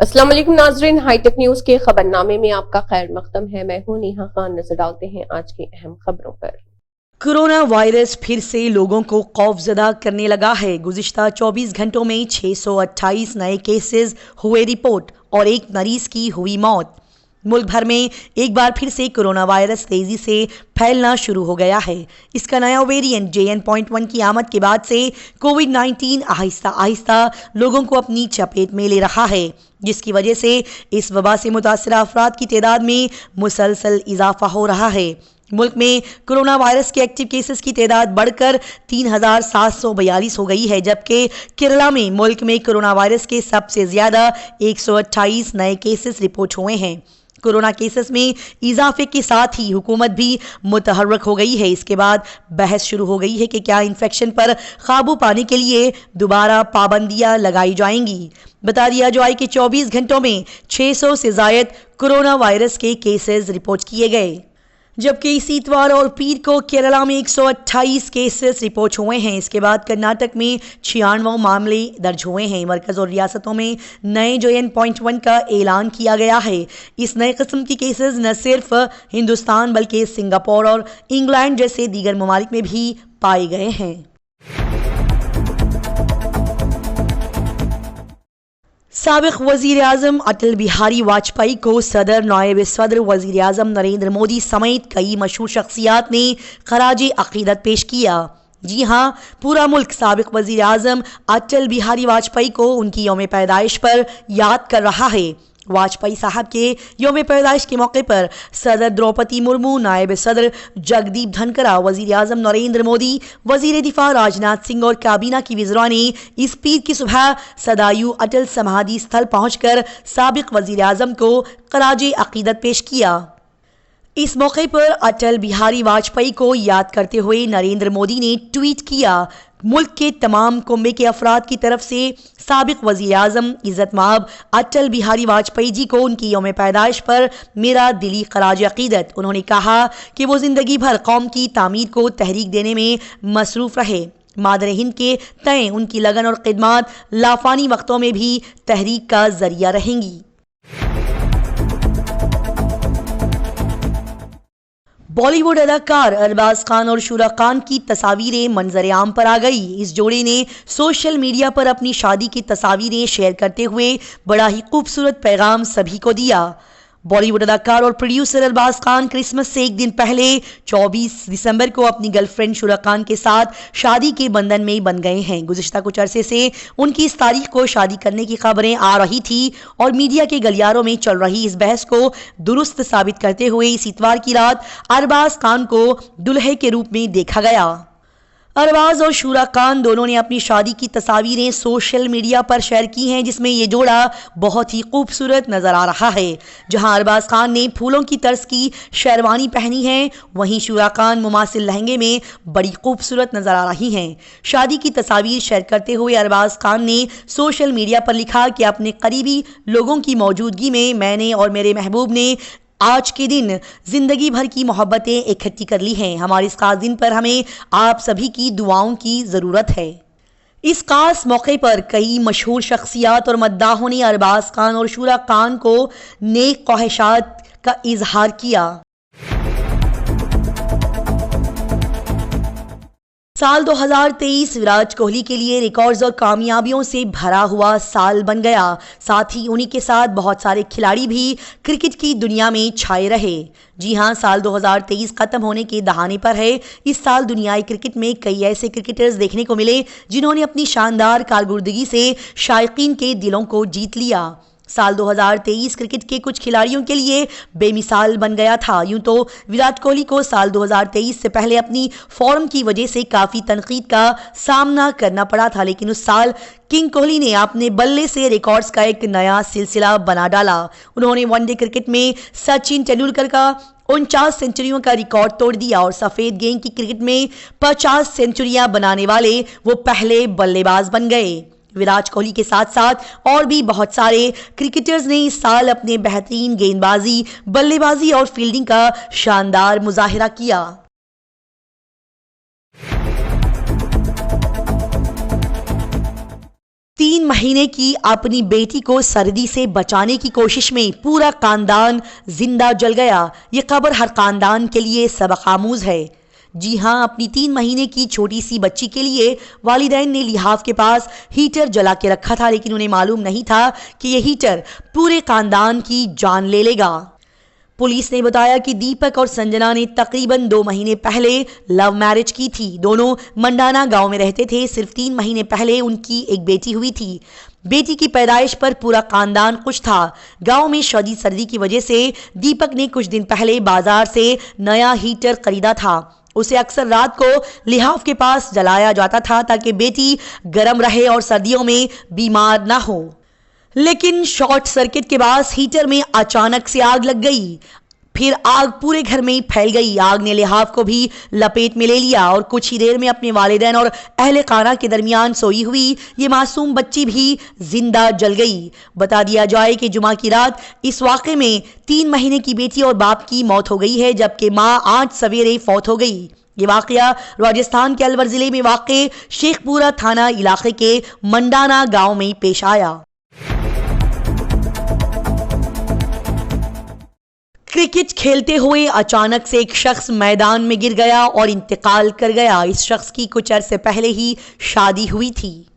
अस्सलाम वालेकुम नाजरीन, हाईटेक न्यूज के खबरनामे में आपका खैर मकदम है। मैं हूं नेहा खान। नजर डालते हैं आज की अहम खबरों पर। कोरोना वायरस फिर से लोगों को खौफजदा करने लगा है। गुज़िश्ता 24 घंटों में 628 नए केसेस हुए रिपोर्ट और एक मरीज की हुई मौत। मुल्क भर में एक बार फिर से कोरोना वायरस तेजी से फैलना शुरू हो गया है। इसका नया वेरिएंट JN.1 की आमद के बाद से कोविड-19 आहिस्ता आहिस्ता लोगों को अपनी चपेट में ले रहा है, जिसकी वजह से इस वबा से मुतासर अफराद की तादाद में मुसलसल इजाफा हो रहा है। मुल्क में कोरोना वायरस के एक्टिव केसेस की तादाद बढ़कर 3,742 हो गई है, जबकि केरला में मुल्क में कोरोना वायरस के सबसे ज्यादा 128 नए केसेस रिपोर्ट हुए हैं। कोरोना केसेस में इजाफे के साथ ही हुकूमत भी मुतहर्रक हो गई है। इसके बाद बहस शुरू हो गई है कि क्या इन्फेक्शन पर काबू पाने के लिए दोबारा पाबंदियां लगाई जाएंगी। बता दिया जाए कि 24 घंटों में 600 से ज्यादा कोरोना वायरस के केसेस रिपोर्ट किए गए, जबकि इस इतवार और पीर को केरला में 128 केसेस रिपोर्ट हुए हैं। इसके बाद कर्नाटक में 96 मामले दर्ज हुए हैं। मरकज और रियासतों में नए JN.1 का ऐलान किया गया है। इस नए किस्म की केसेस न सिर्फ हिंदुस्तान बल्कि सिंगापुर और इंग्लैंड जैसे दीगर ममालिक में भी पाए गए हैं। साबिक वजीर आजम अटल बिहारी वाजपेयी को सदर, नायब सदर, वजीर आजम नरेंद्र मोदी समेत कई मशहूर शख्सियात ने खराज अकीदत पेश किया। जी हाँ, पूरा मुल्क साबिक वजीर आजम अटल बिहारी वाजपेयी को उनकी यौम पैदाइश पर याद कर रहा है। वाजपेयी साहब के यौम पैदाइश के मौके पर सदर द्रौपदी मुर्मू, नायब सदर जगदीप धनखड़, वजीर आजम नरेंद्र मोदी, वजीर दिफा राजनाथ सिंह और काबीना की वज़रा ने इस पीर की सुबह सदायु अटल समाधि स्थल पहुंचकर साबिक वजीर आजम को खराज अकीदत पेश किया। इस मौके पर अटल बिहारी वाजपेयी को याद करते हुए नरेंद्र मोदी ने ट्वीट किया, मुल्क के तमाम कुंबे के अफराद की तरफ से साबिक वजीर आजम इज़्ज़त माब अटल बिहारी वाजपेयी जी को उनकी यौम पैदाइश पर मेरा दिली खराज अकीदत। उन्होंने कहा कि वो जिंदगी भर कौम की तामीर को तहरीक देने में मसरूफ़ रहे। मादर हिंद के तय उनकी लगन और खिदमत लाफानी वक्तों में भी तहरीक का जरिया रहेंगी। बॉलीवुड अदाकार अरबाज खान और शूरा खान की तस्वीरें मंजर आम पर आ गई। इस जोड़े ने सोशल मीडिया पर अपनी शादी की तस्वीरें शेयर करते हुए बड़ा ही खूबसूरत पैगाम सभी को दिया। बॉलीवुड अदाकार और प्रोड्यूसर अरबाज खान क्रिसमस से एक दिन पहले 24 दिसंबर को अपनी गर्लफ्रेंड शूरा खान के साथ शादी के बंधन में बन गए हैं। गुज़िश्ता कुछ अरसे से उनकी इस तारीख को शादी करने की खबरें आ रही थी और मीडिया के गलियारों में चल रही इस बहस को दुरुस्त साबित करते हुए इस इतवार की रात अरबाज खान को दुल्हे के रूप में देखा गया। अरबाज और शूरा खान दोनों ने अपनी शादी की तस्वीरें सोशल मीडिया पर शेयर की हैं, जिसमें ये जोड़ा बहुत ही खूबसूरत नजर आ रहा है। जहां अरबाज खान ने फूलों की तर्ज की शेरवानी पहनी है, वहीं शूरा खान मुमासिल लहंगे में बड़ी खूबसूरत नजर आ रही हैं। शादी की तस्वीर शेयर करते हुए अरबाज खान ने सोशल मीडिया पर लिखा कि अपने करीबी लोगों की मौजूदगी में मैंने और मेरे महबूब ने आज के दिन जिंदगी भर की मोहब्बतें इकट्ठी कर ली हैं। हमारे इस खास दिन पर हमें आप सभी की दुआओं की ज़रूरत है। इस खास मौके पर कई मशहूर शख्सियात और मद्दाहों ने अरबाज खान और शूरा खान को नेक ख्वाहिशात का इजहार किया। साल 2023 विराट कोहली के लिए रिकॉर्ड्स और कामयाबियों से भरा हुआ साल बन गया। साथ ही उन्हीं के साथ बहुत सारे खिलाड़ी भी क्रिकेट की दुनिया में छाए रहे। जी हां, साल 2023 खत्म होने के दहाने पर है। इस साल दुनियाई क्रिकेट में कई ऐसे क्रिकेटर्स देखने को मिले जिन्होंने अपनी शानदार कारकर्दगी से शायकीन के दिलों को जीत लिया। साल 2023 क्रिकेट के कुछ खिलाड़ियों के लिए बेमिसाल बन गया था। यूं तो विराट कोहली को साल 2023 से पहले अपनी फॉर्म की वजह से काफ़ी तनकीद का सामना करना पड़ा था, लेकिन उस साल किंग कोहली ने अपने बल्ले से रिकॉर्ड्स का एक नया सिलसिला बना डाला। उन्होंने वनडे क्रिकेट में सचिन तेंदुलकर का 49 सेंचुरियों का रिकॉर्ड तोड़ दिया और सफेद गेंद की क्रिकेट में 50 सेंचुरियां बनाने वाले वो पहले बल्लेबाज बन गए। विराट कोहली के साथ साथ और भी बहुत सारे क्रिकेटर्स ने इस साल अपने बेहतरीन गेंदबाजी, बल्लेबाजी और फील्डिंग का शानदार मुजाहिरा किया। 3 3 महीने की अपनी बेटी को सर्दी से बचाने की कोशिश में पूरा खानदान जिंदा जल गया। ये खबर हर खानदान के लिए सबक आमूज है। जी हां, अपनी 3 महीने की छोटी सी बच्ची के लिए वालिदैन ने लिहाफ के पास हीटर जला के रखा था, लेकिन उन्हें मालूम नहीं था कि यह हीटर पूरे खानदान की जान ले लेगा। पुलिस ने बताया कि दीपक और संजना ने तकरीबन 2 महीने पहले लव मैरिज की थी। दोनों मंडाना गांव में रहते थे। सिर्फ 3 महीने पहले उनकी एक बेटी हुई थी। बेटी की पैदाइश पर पूरा खानदान खुश था। गांव में शदीद सर्दी की वजह से दीपक ने कुछ दिन पहले बाजार से नया हीटर खरीदा था। उसे अक्सर रात को लिहाफ के पास जलाया जाता था ताकि बेटी गर्म रहे और सर्दियों में बीमार ना हो। लेकिन शॉर्ट सर्किट के बाद हीटर में अचानक से आग लग गई। फिर आग पूरे घर में फैल गई। आग ने लिहाफ को भी लपेट में ले लिया और कुछ ही देर में अपने वालिदैन और अहले खाना के दरमियान सोई हुई ये मासूम बच्ची भी जिंदा जल गई। बता दिया जाए कि जुमा की रात इस वाक़े में 3 महीने की बेटी और बाप की मौत हो गई है, जबकि मां आज सवेरे फौत हो गई। ये वाकया राजस्थान के अलवर जिले में वाक़े शेखपुरा थाना इलाके के मंडाना गांव में पेश आया। क्रिकेट खेलते हुए अचानक से एक शख्स मैदान में गिर गया और इंतकाल कर गया। इस शख्स की कुछ अरसे पहले ही शादी हुई थी।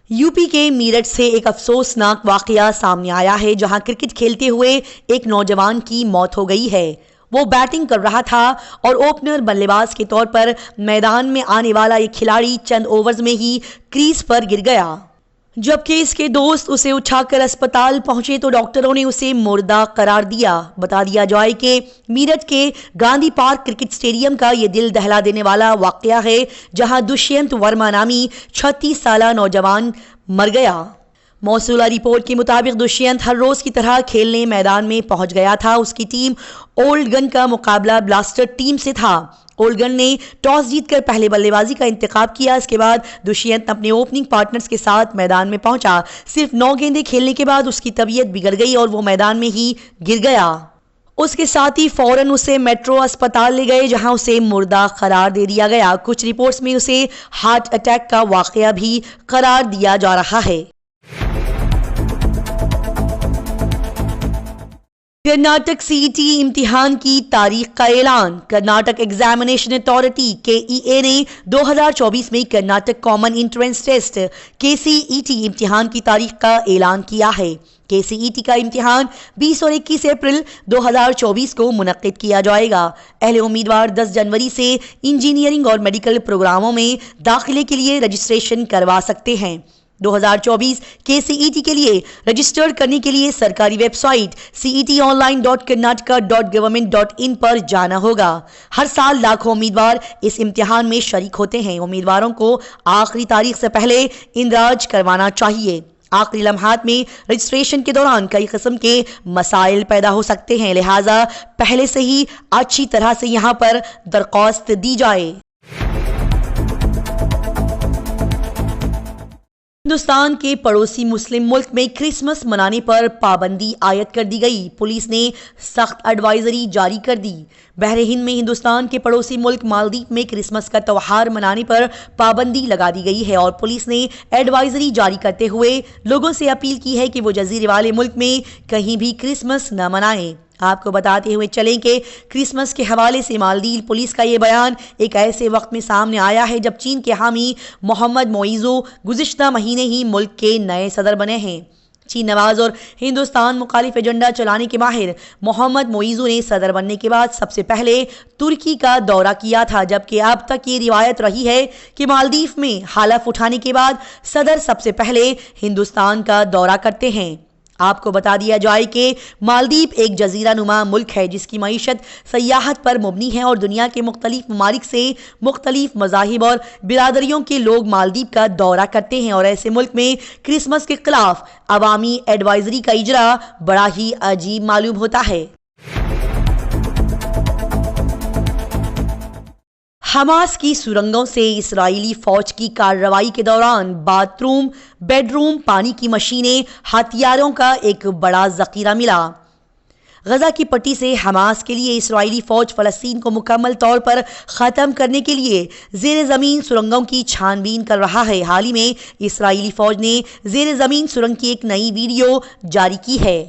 यूपी के मीरठ से एक अफसोसनाक वाकया सामने आया है, जहां क्रिकेट खेलते हुए एक नौजवान की मौत हो गई है। वो बैटिंग कर रहा था और ओपनर बल्लेबाज के तौर पर मैदान में आने वाला एक खिलाड़ी चंद ओवर्स में ही क्रीज पर गिर गया। जबकि इसके दोस्त उसे उठाकर अस्पताल पहुंचे तो डॉक्टरों ने उसे मुर्दा करार दिया। बता दिया जाए कि मीरठ के गांधी पार्क क्रिकेट स्टेडियम का ये दिल दहला देने वाला वाकया है, जहां दुष्यंत वर्मा नामी 36 साला नौजवान मर गया। मौसूला रिपोर्ट के मुताबिक दुष्यंत हर रोज की तरह खेलने मैदान में पहुंच गया था। उसकी टीम ओल्ड गन का मुकाबला ब्लास्टर टीम से था। ओल्ड गन ने टॉस जीतकर पहले बल्लेबाजी का इंतखाब किया। इसके बाद दुष्यंत अपने ओपनिंग पार्टनर्स के साथ मैदान में पहुंचा। सिर्फ 9 गेंदें खेलने के बाद उसकी तबीयत बिगड़ गई और वो मैदान में ही गिर गया। उसके साथ ही फौरन उसे मेट्रो अस्पताल ले गए, जहां उसे मुर्दा करार दे दिया गया। कुछ रिपोर्ट्स में उसे हार्ट अटैक का वाकया भी करार दिया जा रहा है। कर्नाटक सीईटी इम्तिहान की तारीख का ऐलान। कर्नाटक एग्जामिनेशन अथॉरिटी KEA ने 2024 में Karnataka common entrance test KCET इम्तिहान की तारीख का ऐलान किया है। KCET का इम्तिहान 20 और 21 अप्रैल 2024 को मुनक्किद किया जाएगा। अहले उम्मीदवार 10 जनवरी से इंजीनियरिंग और मेडिकल प्रोग्रामों में दाखिले के लिए रजिस्ट्रेशन करवा सकते हैं। 2024 KCET के लिए रजिस्टर्ड करने के लिए सरकारी वेबसाइट cetonline.karnataka.government.in पर जाना होगा। हर साल लाखों उम्मीदवार इस इम्तिहान में शरीक होते हैं। उम्मीदवारों को आखिरी तारीख से पहले इंदराज करवाना चाहिए। आखिरी लम्हात में रजिस्ट्रेशन के दौरान कई किस्म के मसाइल पैदा हो सकते हैं, लिहाजा पहले से ही अच्छी तरह से यहाँ पर दरख्वास्त दी जाए। हिंदुस्तान के पड़ोसी मुस्लिम मुल्क में क्रिसमस मनाने पर पाबंदी आयद कर दी गई। पुलिस ने सख्त एडवाइजरी जारी कर दी। बहरे हिंद में हिंदुस्तान के पड़ोसी मुल्क मालदीव में क्रिसमस का त्यौहार मनाने पर पाबंदी लगा दी गई है और पुलिस ने एडवाइजरी जारी करते हुए लोगों से अपील की है कि वो जजीरे वाले मुल्क में कहीं भी क्रिसमस न मनाएं। आपको बताते हुए चलें कि क्रिसमस के हवाले से मालदीव पुलिस का ये बयान एक ऐसे वक्त में सामने आया है जब चीन के हामी मोहम्मद मोइज़ू गुज़िश्ता महीने ही मुल्क के नए सदर बने हैं। चीन नवाज और हिंदुस्तान मुखालिफ एजेंडा चलाने के माहिर मोहम्मद मोइज़ू ने सदर बनने के बाद सबसे पहले तुर्की का दौरा किया था, जबकि अब तक ये रिवायत रही है कि मालदीव में हालफ उठाने के बाद सदर सबसे पहले हिंदुस्तान का दौरा करते हैं। आपको बता दिया जाए कि मालदीव एक जजीरा नुमा मुल्क है जिसकी मईशत सयाहत पर मुबनी है और दुनिया के मुख्तलिफ ममालिक से मुख्तलिफ मज़ाहिब और बिरादरियों के लोग मालदीव का दौरा करते हैं और ऐसे मुल्क में क्रिसमस के खिलाफ अवामी एडवाइजरी का इजरा बड़ा ही अजीब मालूम होता है। हमास की सुरंगों से इस्राएली फौज की कार्रवाई के दौरान बाथरूम, बेडरूम, पानी की मशीनें, हथियारों का एक बड़ा जखीरा मिला। गजा की पट्टी से हमास के लिए इस्राएली फौज फलस्तीन को मुकम्मल तौर पर खत्म करने के लिए जेर जमीन सुरंगों की छानबीन कर रहा है। हाल ही में इस्राएली फौज ने जेर जमीन सुरंग की एक नई वीडियो जारी की है।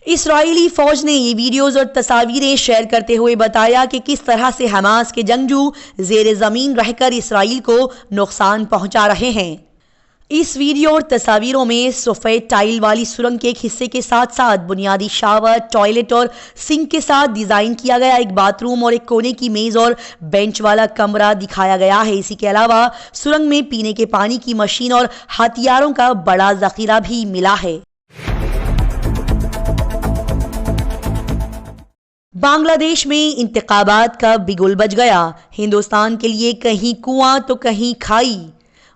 इस्राएली फौज ने ये वीडियोज और तस्वीरें शेयर करते हुए बताया कि किस तरह से हमास के जंगजू जेर जमीन रहकर इस्राएल को नुकसान पहुंचा रहे हैं। इस वीडियो और तस्वीरों में सफेद टाइल वाली सुरंग के एक हिस्से के साथ साथ बुनियादी शावर, टॉयलेट और सिंक के साथ डिजाइन किया गया एक बाथरूम और एक कोने की मेज और बेंच वाला कमरा दिखाया गया है। इसी के अलावा सुरंग में पीने के पानी की मशीन और हथियारों का बड़ा जखीरा भी मिला है। बांग्लादेश में इंतखाबात का बिगुल बज गया। हिंदुस्तान के लिए कहीं कुआं तो कहीं खाई।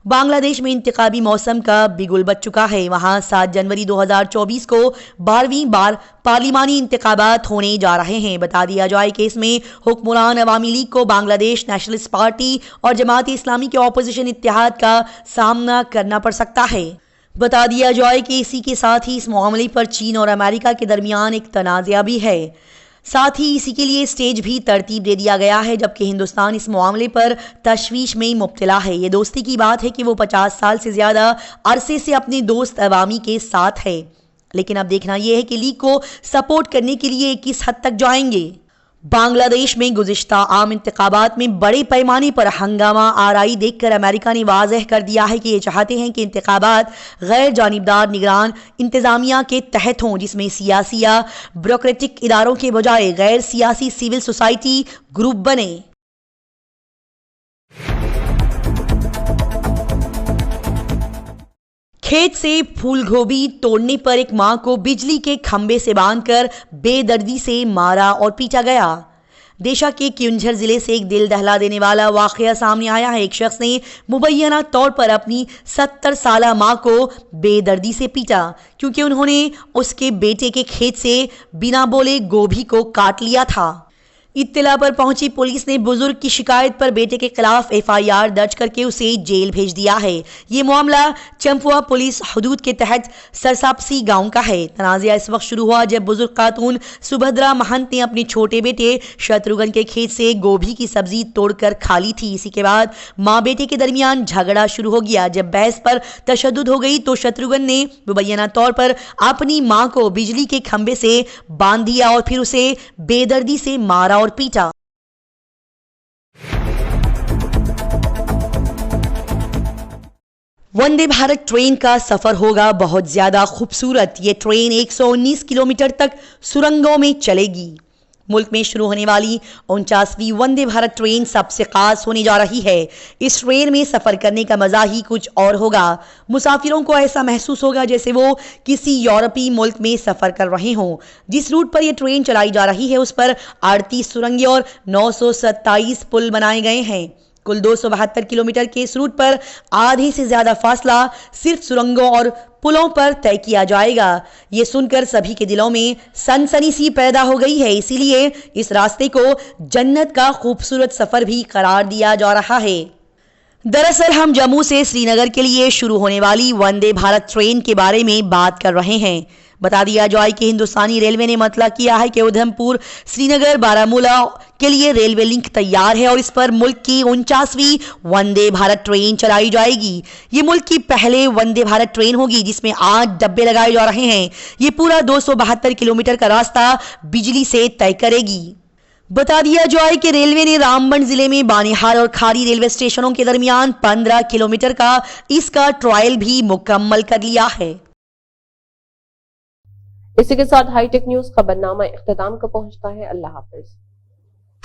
बांग्लादेश में इंतखाबी मौसम का बिगुल बज चुका है। वहां 7 जनवरी 2024 को 12वीं बार पार्लिमानी इंतखाबात होने जा रहे हैं। बता दिया जाए कि इसमें हुक्मरान अवामी लीग को बांग्लादेश नेशनलिस्ट पार्टी और जमात इस्लामी के ऑपोजिशन इत्तेहाद का सामना करना पड़ सकता है। बता दिया जाए कि इसी के साथ ही इस मामले पर चीन और अमेरिका के दरमियान एक तनाज़ा भी है। साथ ही इसी के लिए स्टेज भी तरतीब दे दिया गया है, जबकि हिंदुस्तान इस मामले पर तशवीश में मुब्तला है। ये दोस्ती की बात है कि वो 50 साल से ज़्यादा अरसे से अपने दोस्त अवामी के साथ है, लेकिन अब देखना यह है कि लीग को सपोर्ट करने के लिए किस हद तक जाएंगे। बांग्लादेश में गुज़िश्ता आम इंतखाबात में बड़े पैमाने पर हंगामा आराई देखकर अमेरिका ने वाज़ेह कर दिया है कि ये चाहते हैं कि इंतखाबात गैर जानिबदार निगरान इंतज़ामिया के तहत हों, जिसमें सियासी या ब्यूरोक्रेटिक इदारों के बजाय गैर सियासी सिविल सोसाइटी ग्रुप बने। खेत से फूल गोभी तोड़ने पर एक मां को बिजली के खंभे से बांधकर बेदर्दी से मारा और पीटा गया। देशा के क्युंझर जिले से एक दिल दहला देने वाला वाकया सामने आया है। एक शख्स ने मुबैना तौर पर अपनी 70 साला मां को बेदर्दी से पीटा क्योंकि उन्होंने उसके बेटे के खेत से बिना बोले गोभी को काट लिया था। इत्तला पर पहुंची पुलिस ने बुजुर्ग की शिकायत पर बेटे के खिलाफ FIR दर्ज करके उसे जेल भेज दिया है। ये मामला चंपुआ पुलिस हदूद के तहत सरसापसी गांव का है। तनाज़ा इस वक्त शुरू हुआ जब बुजुर्ग खातून सुभद्रा महंत ने अपने छोटे बेटे शत्रुघ्न के खेत से गोभी की सब्जी तोड़कर खा ली थी। इसी के बाद माँ बेटे के दरमियान झगड़ा शुरू हो गया। जब बहस पर तशद्दुद हो गई तो शत्रुघ्न ने मुबैना तौर पर अपनी माँ को बिजली के खंभे से बांध दिया और फिर उसे बेदर्दी से मारा और पीटा। वंदे भारत ट्रेन का सफर होगा बहुत ज्यादा खूबसूरत। ये ट्रेन 119 किलोमीटर तक सुरंगों में चलेगी। मुल्क में शुरू होने वाली 49वीं वंदे भारत ट्रेन सबसे खास होने जा रही है। इस ट्रेन में सफर करने का मजा ही कुछ और होगा। मुसाफिरों को ऐसा महसूस होगा जैसे वो किसी यूरोपीय मुल्क में सफर कर रहे हों। जिस रूट पर यह ट्रेन चलाई जा रही है उस पर 38 सुरंगें और 927 पुल बनाए गए हैं। कुल 272 किलोमीटर के इस रूट पर आधे से ज्यादा फासला सिर्फ सुरंगों और पुलों पर तय किया जाएगा। ये सुनकर सभी के दिलों में सनसनी सी पैदा हो गई है, इसीलिए इस रास्ते को जन्नत का खूबसूरत सफर भी करार दिया जा रहा है। दरअसल हम जम्मू से श्रीनगर के लिए शुरू होने वाली वंदे भारत ट्रेन के बारे में बात कर रहे हैं। बता दिया जाए कि हिंदुस्तानी रेलवे ने मतलब किया है कि उधमपुर श्रीनगर बारामूला के लिए रेलवे लिंक तैयार है और इस पर मुल्क की 49वीं वंदे भारत ट्रेन चलाई जाएगी। ये मुल्क की पहले वंदे भारत ट्रेन होगी जिसमें 8 डब्बे लगाए जा रहे हैं। ये पूरा 272 किलोमीटर का रास्ता बिजली से तय करेगी। बता दिया जाए कि रेलवे ने रामबन जिले में बानिहाल और खारी रेलवे स्टेशनों के दरमियान 15 किलोमीटर का इसका ट्रायल भी मुकम्मल कर लिया है। इसी के साथ हाईटेक न्यूज खबरनामा इख्तिताम को पहुंचता है। अल्लाह हाफिज।